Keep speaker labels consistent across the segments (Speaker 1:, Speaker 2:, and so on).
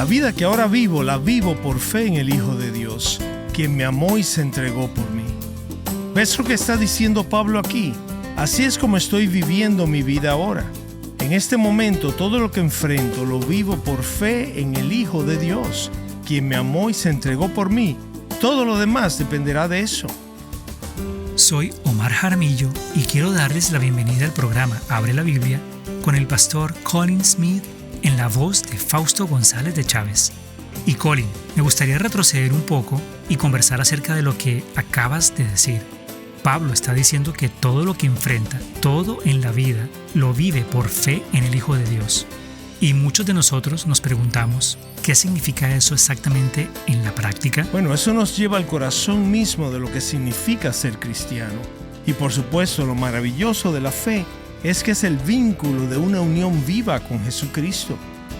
Speaker 1: La vida que ahora vivo, la vivo por fe en el Hijo de Dios, quien me amó y se entregó por mí. ¿Ves lo que está diciendo Pablo aquí? Así es como estoy viviendo mi vida ahora. En este momento, todo lo que enfrento lo vivo por fe en el Hijo de Dios, quien me amó y se entregó por mí. Todo lo demás dependerá de eso.
Speaker 2: Soy Omar Jaramillo y quiero darles la bienvenida al programa Abre la Biblia con el pastor Colin Smith en la voz de Fausto González de Chávez. Y Colin, me gustaría retroceder un poco y conversar acerca de lo que acabas de decir. Pablo está diciendo que todo lo que enfrenta, todo en la vida, lo vive por fe en el Hijo de Dios. Y muchos de nosotros nos preguntamos, ¿qué significa eso exactamente en la práctica?
Speaker 1: Bueno, eso nos lleva al corazón mismo de lo que significa ser cristiano. Y por supuesto, lo maravilloso de la fe es que es el vínculo de una unión viva con Jesucristo.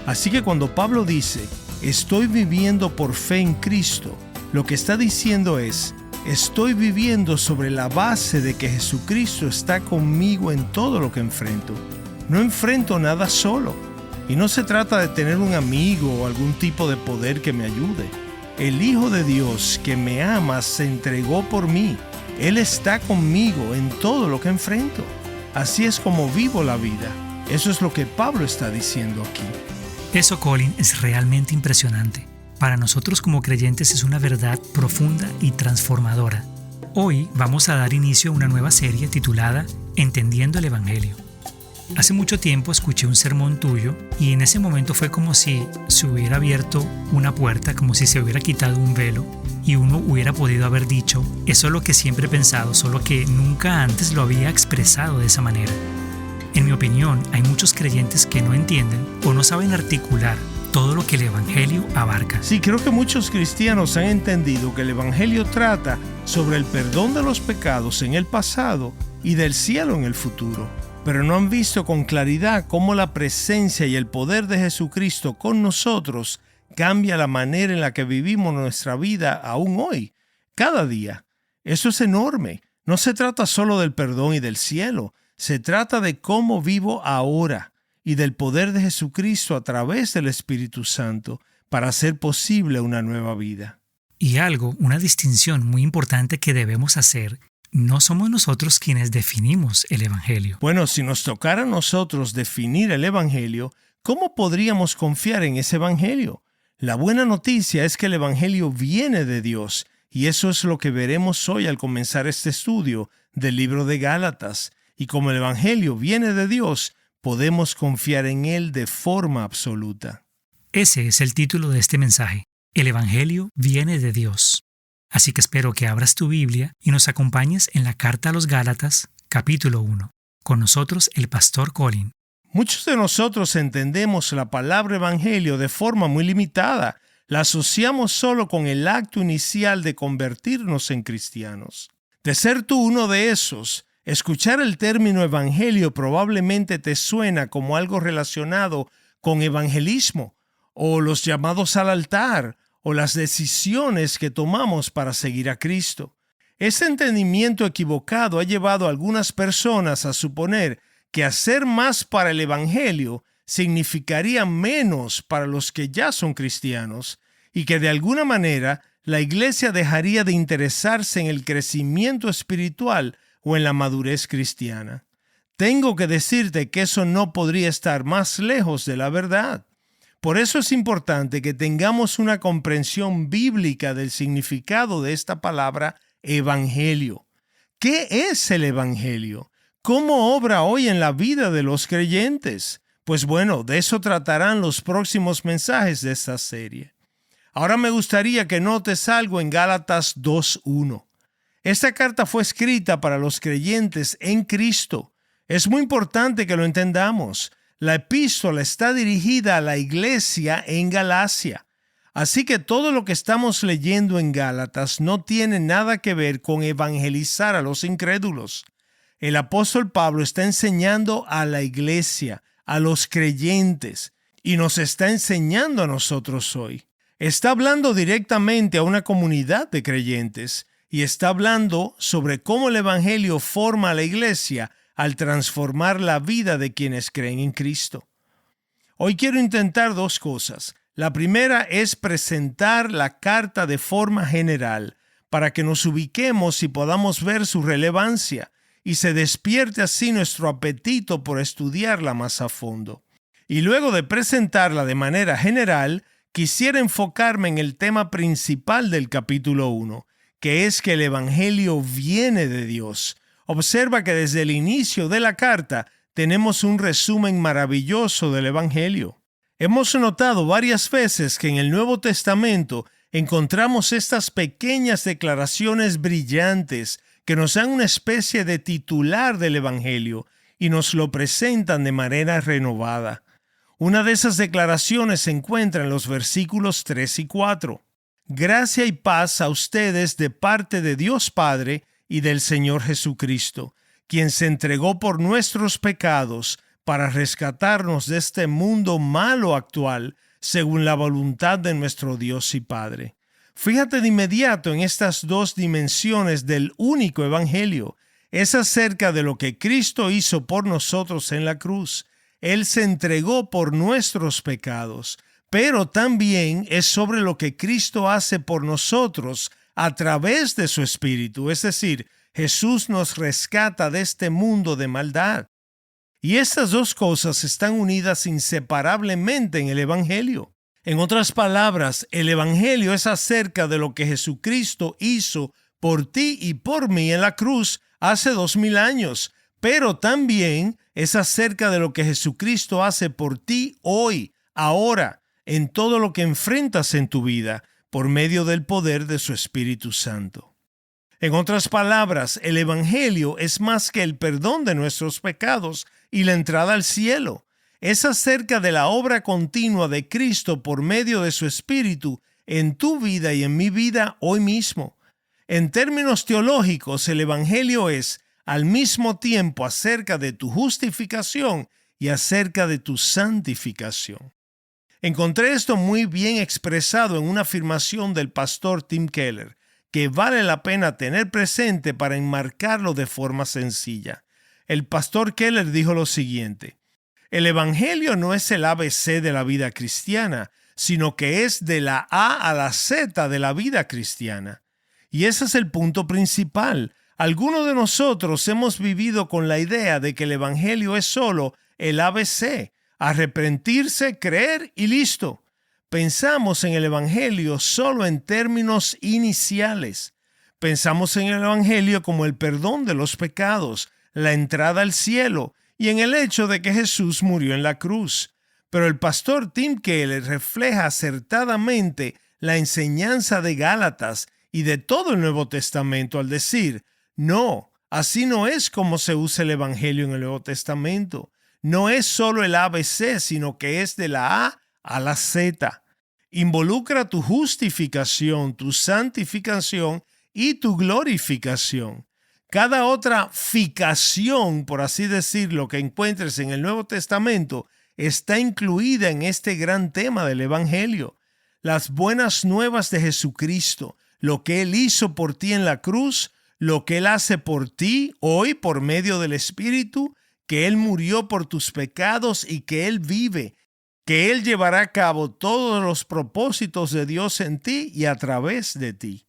Speaker 1: Así que cuando Pablo dice, estoy viviendo por fe en Cristo, lo que está diciendo es, estoy viviendo sobre la base de que Jesucristo está conmigo en todo lo que enfrento. No enfrento nada solo. Y no se trata de tener un amigo o algún tipo de poder que me ayude. El Hijo de Dios que me ama se entregó por mí. Él está conmigo en todo lo que enfrento. Así es como vivo la vida. Eso es lo que Pablo está diciendo aquí.
Speaker 2: Eso, Colin, es realmente impresionante. Para nosotros como creyentes es una verdad profunda y transformadora. Hoy vamos a dar inicio a una nueva serie titulada Entendiendo el Evangelio. Hace mucho tiempo escuché un sermón tuyo y en ese momento fue como si se hubiera abierto una puerta, como si se hubiera quitado un velo y uno hubiera podido haber dicho, eso es lo que siempre he pensado, solo que nunca antes lo había expresado de esa manera. En mi opinión, hay muchos creyentes que no entienden o no saben articular todo lo que el Evangelio abarca.
Speaker 1: Sí, creo que muchos cristianos han entendido que el Evangelio trata sobre el perdón de los pecados en el pasado y del cielo en el futuro. Pero no han visto con claridad cómo la presencia y el poder de Jesucristo con nosotros cambia la manera en la que vivimos nuestra vida aún hoy, cada día. Eso es enorme. No se trata solo del perdón y del cielo. Se trata de cómo vivo ahora y del poder de Jesucristo a través del Espíritu Santo para hacer posible una nueva vida.
Speaker 2: Y una distinción muy importante que debemos hacer. No somos nosotros quienes definimos el Evangelio.
Speaker 1: Bueno, si nos tocara a nosotros definir el Evangelio, ¿cómo podríamos confiar en ese Evangelio? La buena noticia es que el Evangelio viene de Dios, y eso es lo que veremos hoy al comenzar este estudio del libro de Gálatas. Y como el Evangelio viene de Dios, podemos confiar en él de forma absoluta.
Speaker 2: Ese es el título de este mensaje. El Evangelio viene de Dios. Así que espero que abras tu Biblia y nos acompañes en la Carta a los Gálatas, capítulo 1. Con nosotros el pastor Colin.
Speaker 1: Muchos de nosotros entendemos la palabra evangelio de forma muy limitada. La asociamos solo con el acto inicial de convertirnos en cristianos. De ser tú uno de esos, escuchar el término evangelio probablemente te suena como algo relacionado con evangelismo o los llamados al altar, o las decisiones que tomamos para seguir a Cristo. Ese entendimiento equivocado ha llevado a algunas personas a suponer que hacer más para el Evangelio significaría menos para los que ya son cristianos y que de alguna manera la iglesia dejaría de interesarse en el crecimiento espiritual o en la madurez cristiana. Tengo que decirte que eso no podría estar más lejos de la verdad. Por eso es importante que tengamos una comprensión bíblica del significado de esta palabra evangelio. ¿Qué es el evangelio? ¿Cómo obra hoy en la vida de los creyentes? Pues bueno, de eso tratarán los próximos mensajes de esta serie. Ahora me gustaría que notes algo en Gálatas 2:1. Esta carta fue escrita para los creyentes en Cristo. Es muy importante que lo entendamos. La epístola está dirigida a la iglesia en Galacia. Así que todo lo que estamos leyendo en Gálatas no tiene nada que ver con evangelizar a los incrédulos. El apóstol Pablo está enseñando a la iglesia, a los creyentes, y nos está enseñando a nosotros hoy. Está hablando directamente a una comunidad de creyentes y está hablando sobre cómo el evangelio forma a la iglesia al transformar la vida de quienes creen en Cristo. Hoy quiero intentar dos cosas. La primera es presentar la carta de forma general, para que nos ubiquemos y podamos ver su relevancia, y se despierte así nuestro apetito por estudiarla más a fondo. Y luego de presentarla de manera general, quisiera enfocarme en el tema principal del capítulo 1, que es que el Evangelio viene de Dios. Observa que desde el inicio de la carta tenemos un resumen maravilloso del Evangelio. Hemos notado varias veces que en el Nuevo Testamento encontramos estas pequeñas declaraciones brillantes que nos dan una especie de titular del Evangelio y nos lo presentan de manera renovada. Una de esas declaraciones se encuentra en los versículos 3 y 4. Gracia y paz a ustedes de parte de Dios Padre y del Señor Jesucristo, quien se entregó por nuestros pecados para rescatarnos de este mundo malo actual, según la voluntad de nuestro Dios y Padre. Fíjate de inmediato en estas dos dimensiones del único Evangelio. Es acerca de lo que Cristo hizo por nosotros en la cruz. Él se entregó por nuestros pecados, pero también es sobre lo que Cristo hace por nosotros a través de su Espíritu. Es decir, Jesús nos rescata de este mundo de maldad. Y estas dos cosas están unidas inseparablemente en el Evangelio. En otras palabras, el Evangelio es acerca de lo que Jesucristo hizo por ti y por mí en la cruz hace 2000 años, pero también es acerca de lo que Jesucristo hace por ti hoy, ahora, en todo lo que enfrentas en tu vida, por medio del poder de su Espíritu Santo. En otras palabras, el Evangelio es más que el perdón de nuestros pecados y la entrada al cielo. Es acerca de la obra continua de Cristo por medio de su Espíritu en tu vida y en mi vida hoy mismo. En términos teológicos, el Evangelio es al mismo tiempo acerca de tu justificación y acerca de tu santificación. Encontré esto muy bien expresado en una afirmación del pastor Tim Keller, que vale la pena tener presente para enmarcarlo de forma sencilla. El pastor Keller dijo lo siguiente: el Evangelio no es el ABC de la vida cristiana, sino que es de la A a la Z de la vida cristiana. Y ese es el punto principal. Algunos de nosotros hemos vivido con la idea de que el Evangelio es solo el ABC, arrepentirse, creer y listo. Pensamos en el Evangelio solo en términos iniciales. Pensamos en el Evangelio como el perdón de los pecados, la entrada al cielo y en el hecho de que Jesús murió en la cruz. Pero el pastor Tim Keller refleja acertadamente la enseñanza de Gálatas y de todo el Nuevo Testamento al decir: no, así no es como se usa el Evangelio en el Nuevo Testamento. No es solo el ABC, sino que es de la A a la Z. Involucra tu justificación, tu santificación y tu glorificación. Cada otra ficación, por así decirlo, que encuentres en el Nuevo Testamento está incluida en este gran tema del Evangelio. Las buenas nuevas de Jesucristo, lo que Él hizo por ti en la cruz, lo que Él hace por ti hoy por medio del Espíritu, que Él murió por tus pecados y que Él vive, que Él llevará a cabo todos los propósitos de Dios en ti y a través de ti.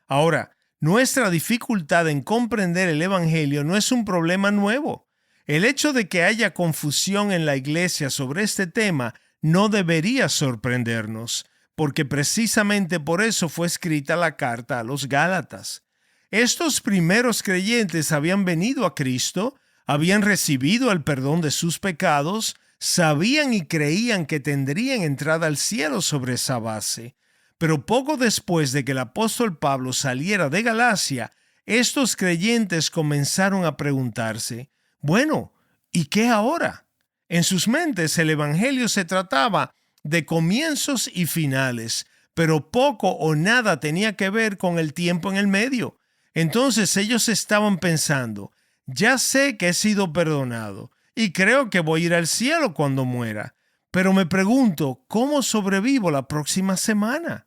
Speaker 1: Ahora, nuestra dificultad en comprender el Evangelio no es un problema nuevo. El hecho de que haya confusión en la iglesia sobre este tema no debería sorprendernos, porque precisamente por eso fue escrita la carta a los Gálatas. Estos primeros creyentes habían venido a Cristo, habían recibido el perdón de sus pecados, sabían y creían que tendrían entrada al cielo sobre esa base. Pero poco después de que el apóstol Pablo saliera de Galacia, estos creyentes comenzaron a preguntarse: bueno, ¿y qué ahora? En sus mentes el Evangelio se trataba de comienzos y finales, pero poco o nada tenía que ver con el tiempo en el medio. Entonces ellos estaban pensando: ya sé que he sido perdonado y creo que voy a ir al cielo cuando muera, pero me pregunto, ¿cómo sobrevivo la próxima semana?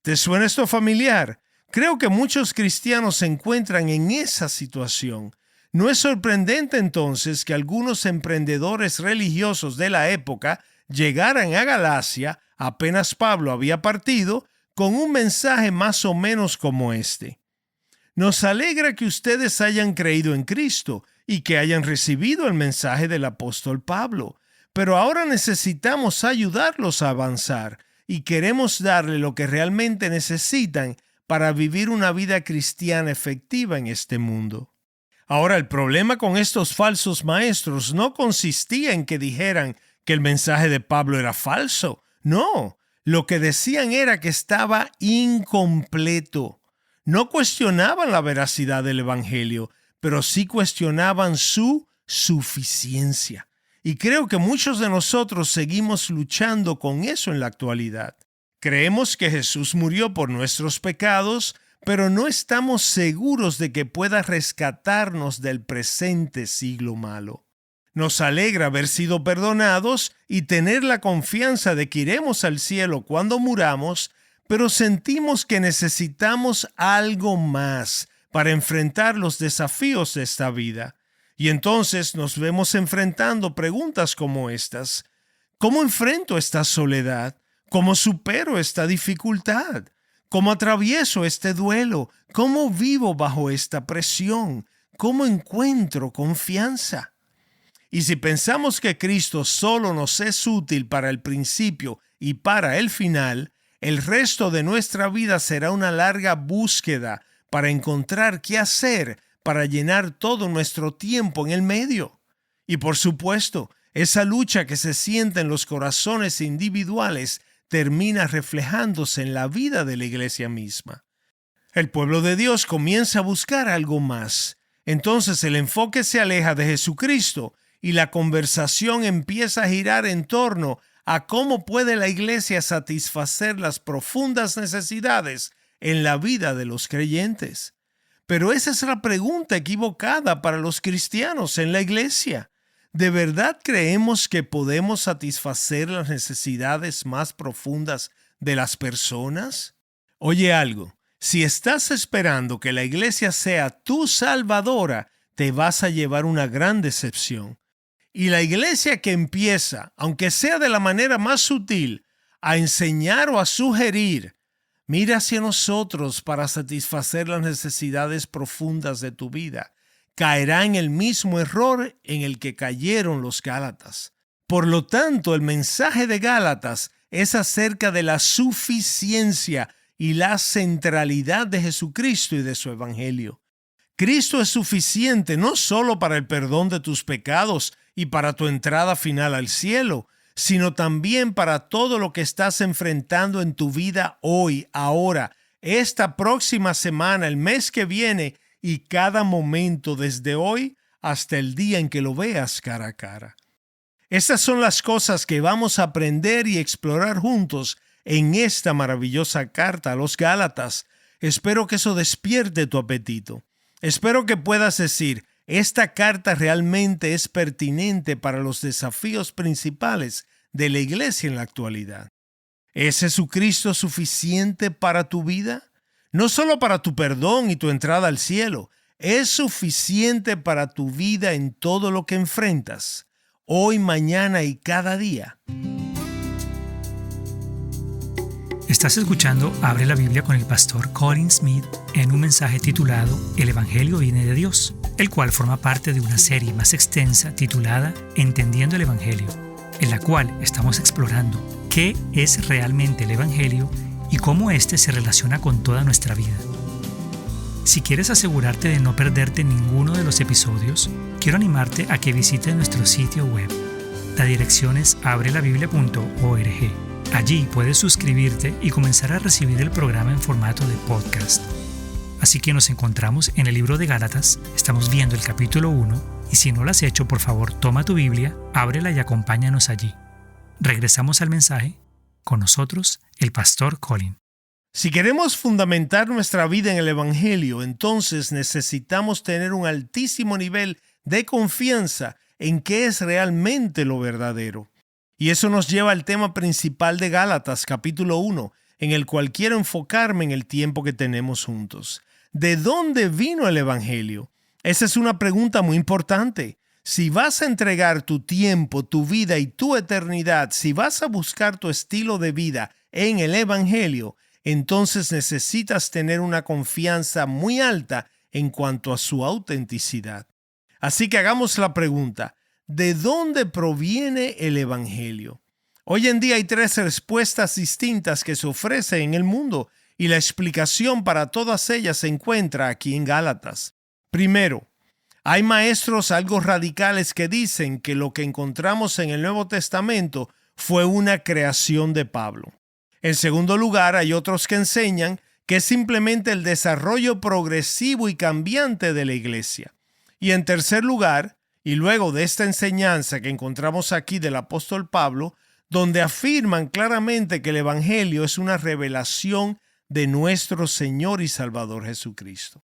Speaker 1: ¿Te suena esto familiar? Creo que muchos cristianos se encuentran en esa situación. No es sorprendente entonces que algunos emprendedores religiosos de la época llegaran a Galacia, apenas Pablo había partido, con un mensaje más o menos como este. Nos alegra que ustedes hayan creído en Cristo y que hayan recibido el mensaje del apóstol Pablo, pero ahora necesitamos ayudarlos a avanzar y queremos darle lo que realmente necesitan para vivir una vida cristiana efectiva en este mundo. Ahora, el problema con estos falsos maestros no consistía en que dijeran que el mensaje de Pablo era falso. No, lo que decían era que estaba incompleto. No cuestionaban la veracidad del Evangelio, pero sí cuestionaban su suficiencia. Y creo que muchos de nosotros seguimos luchando con eso en la actualidad. Creemos que Jesús murió por nuestros pecados, pero no estamos seguros de que pueda rescatarnos del presente siglo malo. Nos alegra haber sido perdonados y tener la confianza de que iremos al cielo cuando muramos, pero sentimos que necesitamos algo más para enfrentar los desafíos de esta vida. Y entonces nos vemos enfrentando preguntas como estas. ¿Cómo enfrento esta soledad? ¿Cómo supero esta dificultad? ¿Cómo atravieso este duelo? ¿Cómo vivo bajo esta presión? ¿Cómo encuentro confianza? Y si pensamos que Cristo solo nos es útil para el principio y para el final, el resto de nuestra vida será una larga búsqueda para encontrar qué hacer para llenar todo nuestro tiempo en el medio. Y por supuesto, esa lucha que se siente en los corazones individuales termina reflejándose en la vida de la iglesia misma. El pueblo de Dios comienza a buscar algo más. Entonces el enfoque se aleja de Jesucristo y la conversación empieza a girar en torno a cómo puede la iglesia satisfacer las profundas necesidades en la vida de los creyentes. Pero esa es la pregunta equivocada para los cristianos en la iglesia. ¿De verdad creemos que podemos satisfacer las necesidades más profundas de las personas? Oye algo, si estás esperando que la iglesia sea tu salvadora, te vas a llevar una gran decepción. Y la iglesia que empieza, aunque sea de la manera más sutil, a enseñar o a sugerir, mira hacia nosotros para satisfacer las necesidades profundas de tu vida, caerá en el mismo error en el que cayeron los Gálatas. Por lo tanto, el mensaje de Gálatas es acerca de la suficiencia y la centralidad de Jesucristo y de su Evangelio. Cristo es suficiente no solo para el perdón de tus pecados y para tu entrada final al cielo, sino también para todo lo que estás enfrentando en tu vida hoy, ahora, esta próxima semana, el mes que viene y cada momento desde hoy hasta el día en que lo veas cara a cara. Estas son las cosas que vamos a aprender y explorar juntos en esta maravillosa carta a los Gálatas. Espero que eso despierte tu apetito. Espero que puedas decir, esta carta realmente es pertinente para los desafíos principales de la iglesia en la actualidad. ¿Es Jesucristo suficiente para tu vida? No solo para tu perdón y tu entrada al cielo, es suficiente para tu vida en todo lo que enfrentas, hoy, mañana y cada día.
Speaker 2: Estás escuchando Abre la Biblia con el pastor Colin Smith en un mensaje titulado El Evangelio viene de Dios, el cual forma parte de una serie más extensa titulada Entendiendo el Evangelio, en la cual estamos explorando qué es realmente el Evangelio y cómo éste se relaciona con toda nuestra vida. Si quieres asegurarte de no perderte ninguno de los episodios, quiero animarte a que visites nuestro sitio web. La dirección es abrelabiblia.org. Allí puedes suscribirte y comenzar a recibir el programa en formato de podcast. Así que nos encontramos en el libro de Gálatas, estamos viendo el capítulo 1, y si no lo has hecho, por favor, toma tu Biblia, ábrela y acompáñanos allí. Regresamos al mensaje, con nosotros, el pastor Colin.
Speaker 1: Si queremos fundamentar nuestra vida en el Evangelio, entonces necesitamos tener un altísimo nivel de confianza en qué es realmente lo verdadero. Y eso nos lleva al tema principal de Gálatas, capítulo 1, en el cual quiero enfocarme en el tiempo que tenemos juntos. ¿De dónde vino el Evangelio? Esa es una pregunta muy importante. Si vas a entregar tu tiempo, tu vida y tu eternidad, si vas a buscar tu estilo de vida en el Evangelio, entonces necesitas tener una confianza muy alta en cuanto a su autenticidad. Así que hagamos la pregunta, ¿de dónde proviene el Evangelio? Hoy en día hay 3 respuestas distintas que se ofrecen en el mundo y la explicación para todas ellas se encuentra aquí en Gálatas. Primero, hay maestros algo radicales que dicen que lo que encontramos en el Nuevo Testamento fue una creación de Pablo. En segundo lugar, hay otros que enseñan que es simplemente el desarrollo progresivo y cambiante de la iglesia. Y en tercer lugar, y luego de esta enseñanza que encontramos aquí del apóstol Pablo, donde afirman claramente que el Evangelio es una revelación de nuestro Señor y Salvador Jesucristo.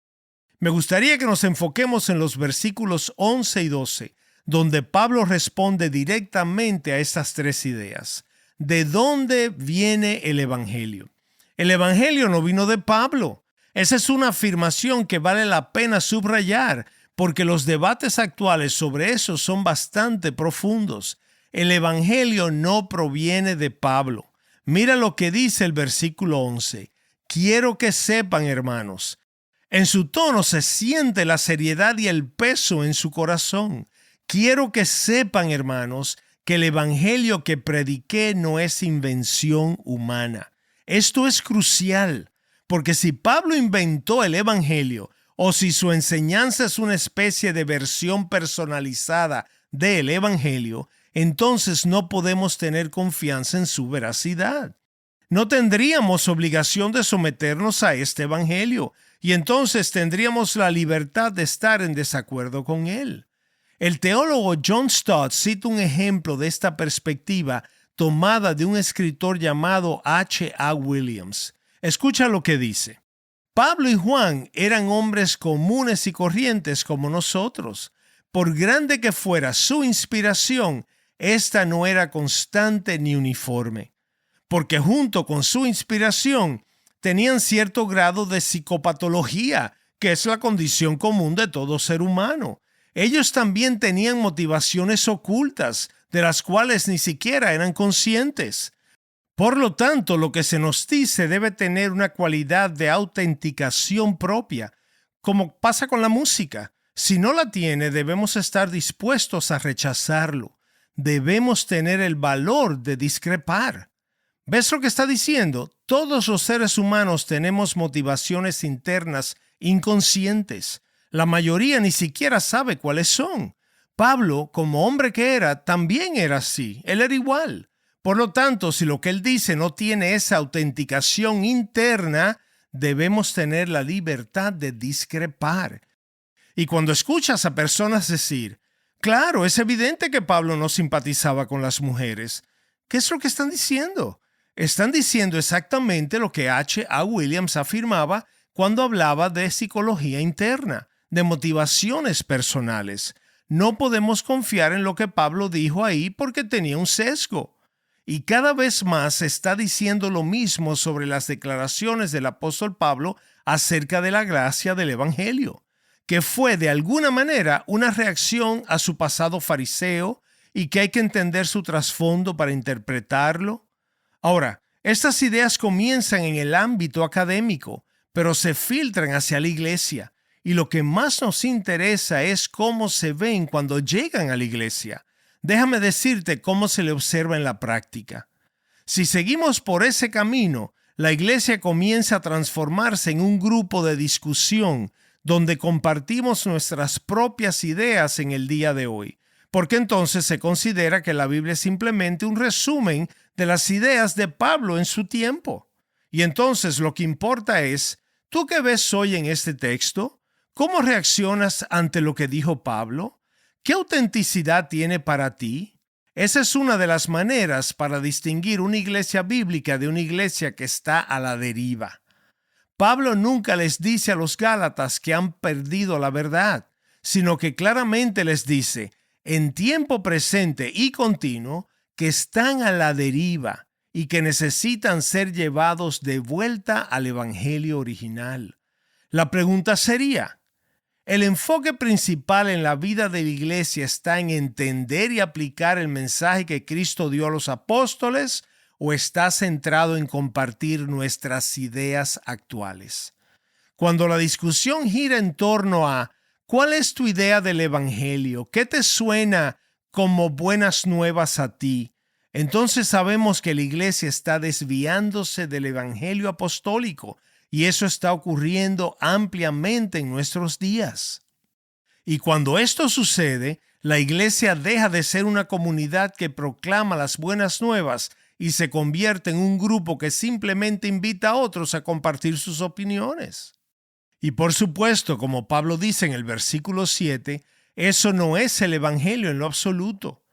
Speaker 1: Me gustaría que nos enfoquemos en los versículos 11 y 12, donde Pablo responde directamente a estas 3 ideas. ¿De dónde viene el Evangelio? El Evangelio no vino de Pablo. Esa es una afirmación que vale la pena subrayar, porque los debates actuales sobre eso son bastante profundos. El Evangelio no proviene de Pablo. Mira lo que dice el versículo 11. Quiero que sepan, hermanos. En su tono se siente la seriedad y el peso en su corazón. Quiero que sepan, hermanos, que el Evangelio que prediqué no es invención humana. Esto es crucial, porque si Pablo inventó el Evangelio, o si su enseñanza es una especie de versión personalizada del Evangelio, entonces no podemos tener confianza en su veracidad. No tendríamos obligación de someternos a este Evangelio, y entonces tendríamos la libertad de estar en desacuerdo con él. El teólogo John Stott cita un ejemplo de esta perspectiva tomada de un escritor llamado H. A. Williams. Escucha lo que dice. Pablo y Juan eran hombres comunes y corrientes como nosotros. Por grande que fuera su inspiración, esta no era constante ni uniforme, porque junto con su inspiración tenían cierto grado de psicopatología, que es la condición común de todo ser humano. Ellos también tenían motivaciones ocultas, de las cuales ni siquiera eran conscientes. Por lo tanto, lo que se nos dice debe tener una cualidad de autenticación propia, como pasa con la música. Si no la tiene, debemos estar dispuestos a rechazarlo. Debemos tener el valor de discrepar. ¿Ves lo que está diciendo? Todos los seres humanos tenemos motivaciones internas inconscientes. La mayoría ni siquiera sabe cuáles son. Pablo, como hombre que era, también era así. Él era igual. Por lo tanto, si lo que él dice no tiene esa autenticación interna, debemos tener la libertad de discrepar. Y cuando escuchas a personas decir, claro, es evidente que Pablo no simpatizaba con las mujeres, ¿qué es lo que están diciendo? Están diciendo exactamente lo que H. A. Williams afirmaba cuando hablaba de psicología interna, de motivaciones personales. No podemos confiar en lo que Pablo dijo ahí porque tenía un sesgo. Y cada vez más se está diciendo lo mismo sobre las declaraciones del apóstol Pablo acerca de la gracia del Evangelio, que fue de alguna manera una reacción a su pasado fariseo y que hay que entender su trasfondo para interpretarlo. Ahora, estas ideas comienzan en el ámbito académico, pero se filtran hacia la iglesia, y lo que más nos interesa es cómo se ven cuando llegan a la iglesia. Déjame decirte cómo se le observa en la práctica. Si seguimos por ese camino, la iglesia comienza a transformarse en un grupo de discusión donde compartimos nuestras propias ideas en el día de hoy, porque entonces se considera que la Biblia es simplemente un resumen de las ideas de Pablo en su tiempo. Y entonces lo que importa es, ¿tú qué ves hoy en este texto? ¿Cómo reaccionas ante lo que dijo Pablo? ¿Qué autenticidad tiene para ti? Esa es una de las maneras para distinguir una iglesia bíblica de una iglesia que está a la deriva. Pablo nunca les dice a los Gálatas que han perdido la verdad, sino que claramente les dice, en tiempo presente y continuo, que están a la deriva y que necesitan ser llevados de vuelta al Evangelio original. La pregunta sería, ¿El enfoque principal en la vida de la iglesia está en entender y aplicar el mensaje que Cristo dio a los apóstoles o está centrado en compartir nuestras ideas actuales? Cuando la discusión gira en torno a ¿cuál es tu idea del Evangelio? ¿Qué te suena como buenas nuevas a ti? Entonces sabemos que la iglesia está desviándose del Evangelio apostólico y eso está ocurriendo ampliamente en nuestros días. Y cuando esto sucede, la iglesia deja de ser una comunidad que proclama las buenas nuevas y se convierte en un grupo que simplemente invita a otros a compartir sus opiniones. Y por supuesto, como Pablo dice en el versículo 7, eso no es el Evangelio en lo absoluto.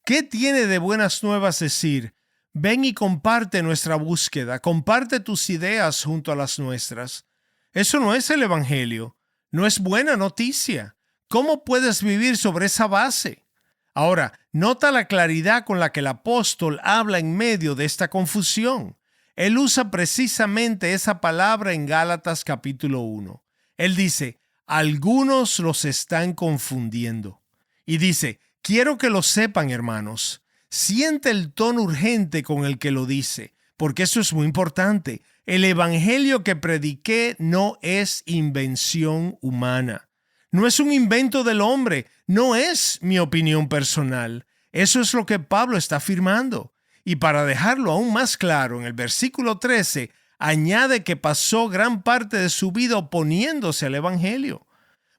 Speaker 1: ¿Qué tiene de buenas nuevas decir? Ven y comparte nuestra búsqueda, comparte tus ideas junto a las nuestras. Eso no es el Evangelio, no es buena noticia. ¿Cómo puedes vivir sobre esa base? Ahora, nota la claridad con la que el apóstol habla en medio de esta confusión. Él usa precisamente esa palabra en Gálatas capítulo 1. Él dice, algunos los están confundiendo. Y dice, quiero que lo sepan, hermanos. Siente el tono urgente con el que lo dice, porque eso es muy importante. El evangelio que prediqué no es invención humana. No es un invento del hombre, no es mi opinión personal. Eso es lo que Pablo está afirmando. Y para dejarlo aún más claro, en el versículo 13, añade que pasó gran parte de su vida oponiéndose al evangelio.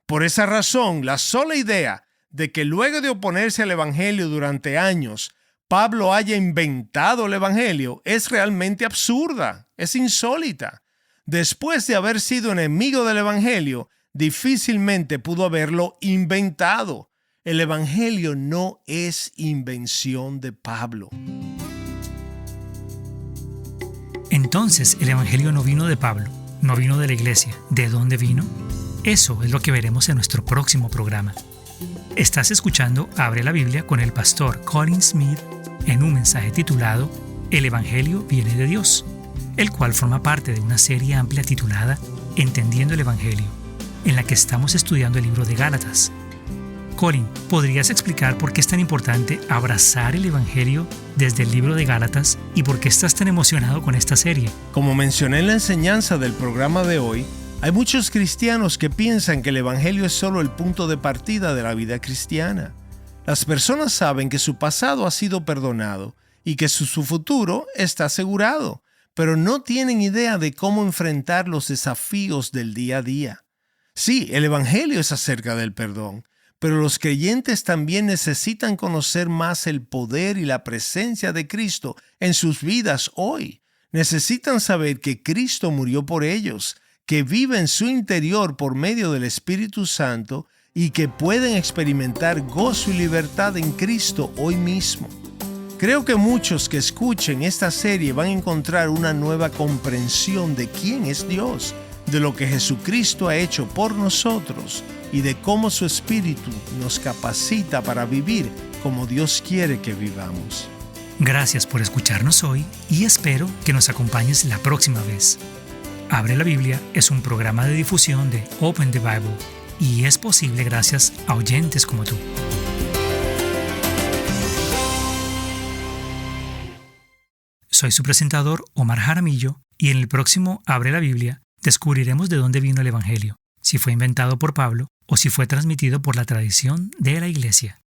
Speaker 1: Por esa razón, la sola idea de que luego de oponerse al evangelio durante años, Pablo haya inventado el evangelio es realmente absurda, es insólita. Después de haber sido enemigo del evangelio, difícilmente pudo haberlo inventado. El evangelio no es invención de Pablo.
Speaker 2: Entonces, el evangelio no vino de Pablo, no vino de la iglesia. ¿De dónde vino? Eso es lo que veremos en nuestro próximo programa. Estás escuchando Abre la Biblia con el pastor Colin Smith en un mensaje titulado El Evangelio viene de Dios, el cual forma parte de una serie amplia titulada Entendiendo el Evangelio, en la que estamos estudiando el libro de Gálatas. Colin, ¿podrías explicar por qué es tan importante abrazar el Evangelio desde el libro de Gálatas y por qué estás tan emocionado con esta serie?
Speaker 1: Como mencioné en la enseñanza del programa de hoy, hay muchos cristianos que piensan que el Evangelio es solo el punto de partida de la vida cristiana. Las personas saben que su pasado ha sido perdonado y que su futuro está asegurado, pero no tienen idea de cómo enfrentar los desafíos del día a día. Sí, el Evangelio es acerca del perdón, pero los creyentes también necesitan conocer más el poder y la presencia de Cristo en sus vidas hoy. Necesitan saber que Cristo murió por ellos, que vive en su interior por medio del Espíritu Santo y que pueden experimentar gozo y libertad en Cristo hoy mismo. Creo que muchos que escuchen esta serie van a encontrar una nueva comprensión de quién es Dios, de lo que Jesucristo ha hecho por nosotros y de cómo su Espíritu nos capacita para vivir como Dios quiere que vivamos.
Speaker 2: Gracias por escucharnos hoy y espero que nos acompañes la próxima vez. Abre la Biblia es un programa de difusión de Open the Bible y es posible gracias a oyentes como tú. Soy su presentador Omar Jaramillo y en el próximo Abre la Biblia descubriremos de dónde vino el Evangelio, si fue inventado por Pablo o si fue transmitido por la tradición de la Iglesia.